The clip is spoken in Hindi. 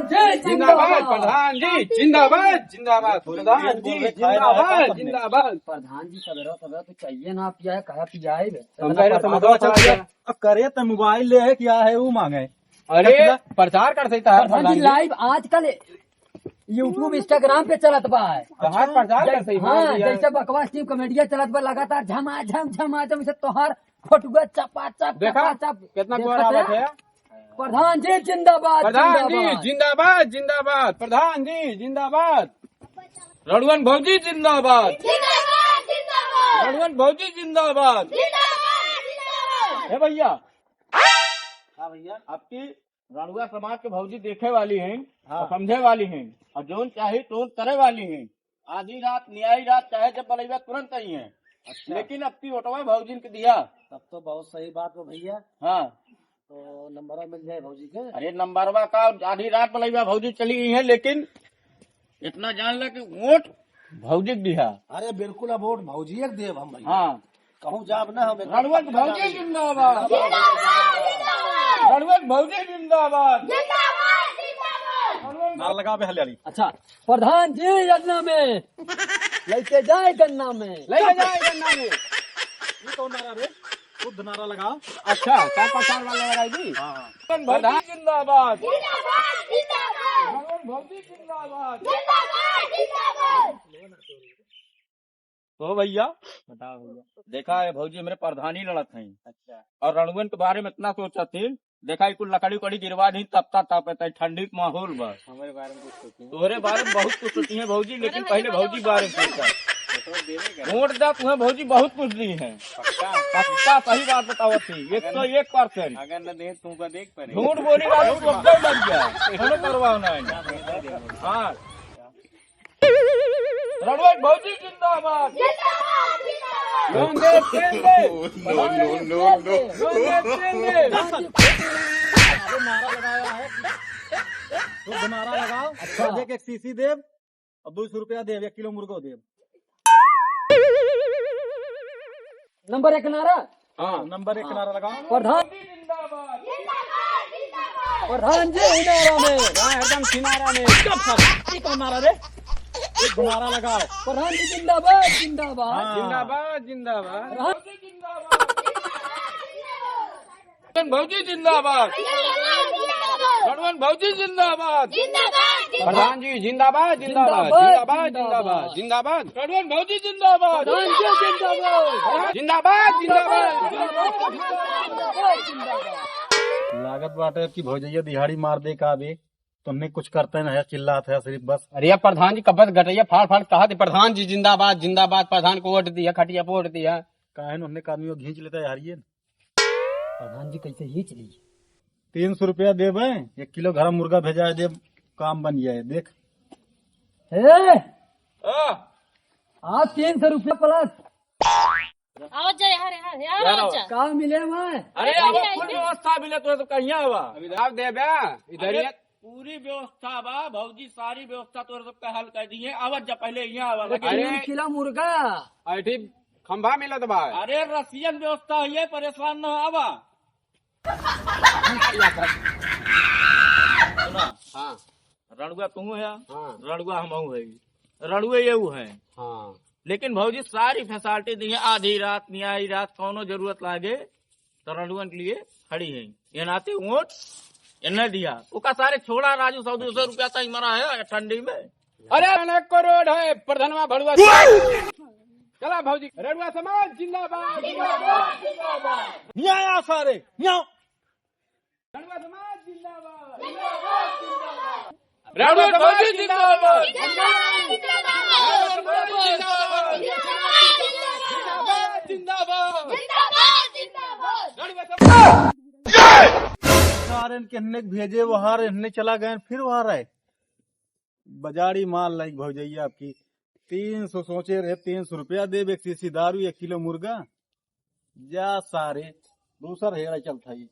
जी जिंदाबाद, प्रधान जी जिंदाबाद, जिंदाबाद प्रधान जी जिंदाबाद, जिंदाबाद। प्रधान जी सवेरा सवेरा तो चाहिए ना पिया है, कहा पिया है करे तो मोबाइल ले है क्या है वो मांगे। अरे प्रचार कर सकता है प्रधान जी लाइव आजकल यूट्यूब इंस्टाग्राम पे चलत बा है। प्रचार कर सकता हाँ जैसे बकवास टीम कॉमेडिया चलत बा लगातार झमाझम से तोहार फोटुआ चपा चप देखा कितना गोरा बैठे। प्रधान जी जिंदाबाद, प्रधान जी जिंदाबाद, जिंदाबाद प्रधान जी जिंदाबाद। रणवन भौजी जिंदाबाद, रणवन भौजी जिंदाबाद। है भैया, हाँ भैया, आपकी रणुआ समाज के भौजी देखे वाली हैं और समझे वाली हैं और जोन चाहे तो करे वाली हैं। आधी रात न्याय रात चाहे जब बलैया तुरंत आई है। अच्छा। लेकिन अब की ऑटो भौजी ने दिया तब तो बहुत सही बात है भैया। हाँ तो नंबर मिल जाए भौजी के। अरे नंबरवा का आधी रात बलैया भौजी चली गई है, लेकिन इतना जान लो कि वोट भौजी को दिया। अरे बिल्कुल अब वोट भौजी के देव हम भैया। हाँ कहूँ जाब ना हमें रणवंत भौजी जिंदाबाद, रणवंत भौजी जिंदाबाद। नाल लगा पे हरियाली। अच्छा प्रधान जी गन्ना में लेके जाए, गन्ना में लेके जाए गन्ना में। ये कौन नारा रे? खुद नारा लगाओ। अच्छा क्या प्रचार वाला लगाएगी। हाँ प्रधान जिंदाबाद, भौजी जिंदाबाद। तो भैया बताओ भैया। देखा है भौजी मेरे प्रधानी लड़त हैं। अच्छा और रणवन के बारे में इतना सोचा थी, देखा कुल लकड़ी उकड़ी गिरवा दी तपता तपता ठंडी का माहौल बस। हमारे बारे में कुछ सोचिए। तोहरे बारे में बहुत कुछ सोची है भौजी, लेकिन पहले भौजी बारे में सोचा। वोट दा तुम्हें भौजी बहुत कुछ दी है। पक्का सही बात बताओ थी 101%। अगर न दे तुमको देख पर झूठ बोली वाले को अब लग गया परवाह नहीं। हाँ रणवन भौजी जिंदाबाद। लोन दे लोन दे लोन दे। नारा लगाया है तो नारा लगाओ। अच्छा एक सीसी देव और 200 रुपया देव, 1 किलो मुर्गो देव। नंबर 1 नारा। हाँ नंबर 1 नारा लगाओ। प्रधान जिंदाबाद, प्रधान जी नारा में एकदम किनारा में। ये कौन नारा रे? एक नारा लगाओ। प्रधान जी जिंदाबाद, जिंदाबाद हाँ। जिंदाबाद, जिंदाबाद प्रधान भौजी जिंदाबाद, रणवन भौजी जिंदाबाद। प्रधान जी जिंदाबाद, जिंदाबाद जिंदाबाद जिंदाबाद जिंदाबाद। रणवन भौजी जिंदाबाद, प्रधान जी जिंदाबाद, जिंदाबाद जिंदाबाद। लागत बाटे की भौजैया दिहाड़ी मार दे का बे तुमने कुछ करते नहीं, चिल्लात है सिर्फ बस। अरे प्रधान जी कब्बत गटैया फाड़ फाड़ कहा थे प्रधान जी जिंदाबाद, जिंदाबाद। प्रधान को वोट दिया, खटिया वोट दिया। काहे उन्होंने आदमी को घींच लेता है हारिए। प्रधान जी कैसे ही चली 300 रुपया दे 1 किलो घर मुर्गा भेजा दे, काम बन जाए। देख आप 300 रुपया प्लस आओ जा यार यार आओ जा। काम मिले मैं। अरे अब कुल व्यवस्था मिले तो कहीं हुआ अभी दे इधर पूरी व्यवस्था बा भौजी, सारी व्यवस्था तो सबका हल कर दी है। आवत जा पहले यहाँ आवा। अरे 3 किलो मुर्गा ऐठी खंभा मिलत बा। अरे रसियन व्यवस्था है, परेशान न आवा। हाँ रणुआ तू है। हाँ रणुआ हम है, रणुए ये है। हाँ लेकिन भौजी सारी फैसिलिटी दी है। आधी रात न्याय रात कौनो जरूरत लागे तो रणुअन के लिए खड़ी है। ये नाते वोट इन्हें दिया उसका सारे छोड़ा राजू 100-200 रुपया तक मरा है ठंडी में। अरे 1 करोड़ है प्रधानवा भड़ुआ। चला भौजी रेडुआ समाज जिंदाबाद, जिंदाबाद जिंदाबाद। न्याय सारे न्याय रेडुआ समाज जिंदाबाद, जिंदाबाद जिंदाबाद। रेडुआ समाज जिंदाबाद, जिंदाबाद जिंदाबाद। सारे इनके भेजे वहां इन्हें चला गए, फिर वहां रहे बाजारी माल लाइक भौजैया आपकी 300 सोचे रहे 300 रुपया दे 1 सीसी दारू 1 किलो मुर्गा जा सारे दूसरा हेड़ा चलता ही।